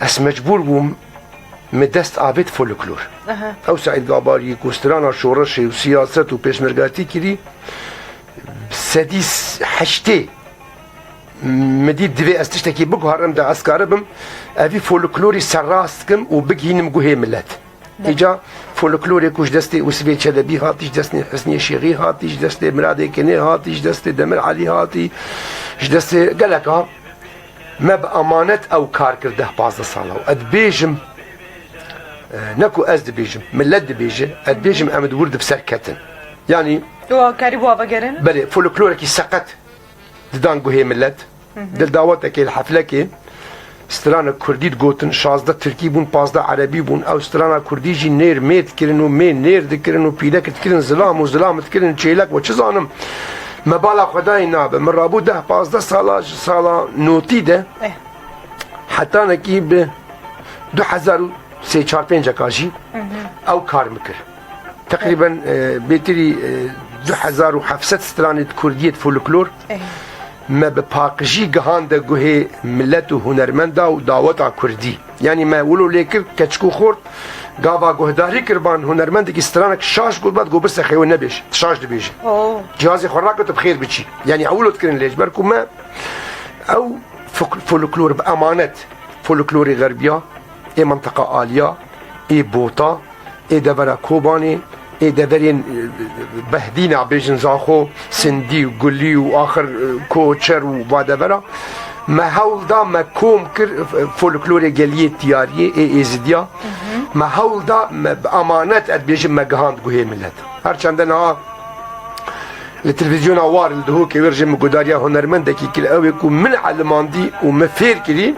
اس مجبور بوم مدست آبید فولکلور او سعید گاباری کوسترانا شورش و سیاست و پیشمرگاتی کری سدیس هشته مدید دوی استشتکی بگوهرم دا اسکاره بم اوی فولکلوری سراست کم و بگینم گوه ملت ایجا فولکلوری کش دست اوسوی چلبی هاتیش دست حسنی شیغی هاتیش دست مراد کنه هاتیش دست دمر علی هاتیش دست گلک ها ما بأمانت او کار کرده 15 ساله و اد بیجم نکو از دبیجم ملت دبیجه اد بیجم امد ورد بسر کتن یعنی دو کاری بوا بگرن بله فولکلورکی سقط ددان گوه ملت دل دعوتك الحفلة سترانا كردي تقوتن 16 تركي بون 15 عربي بون او سترانا كردي جي نير ميت كرنو مين نير دكرنو بيلك تكرن ظلام وظلام تكرن تشيلك وشزانم ما بالا خداي ناب من رابو ده 15 سالا نوتي ده حتى نكيب 2003 كاجي او كار مكر تقريبا بيتري 2700 سترانة كردية فولكلور ما بپاکجی گهانده گوه ملت و هنرمندا و دعوتا کردی یعنی ما ولو لیکر کچکو خورد گاوا گهداری کربان هنرمند کی سترانک شاش گل بعد گو بس خیو نبیش شاش دبیش جهاز خوراک تو بخیر بچی یعنی اولو تکرن لیج برکو ما او فولکلور بامانت فولکلوری غربیا ای منطقه آلیا ای بوتا ای دورا کوبانی دورين بهدين عبيجن زاخو سندي وقلي واخر كوتشر وبادبرا ما هول دا ما كوم كر فولكلوري جاليه تياريه ازديا ما هول دا بامانات ادبيجن ما جهاند قوهي ملت هر چندنا التلفزيون اوار اللي هو كيرجم قداريا هنرمندكي كل اوي من علماندي ومفير كري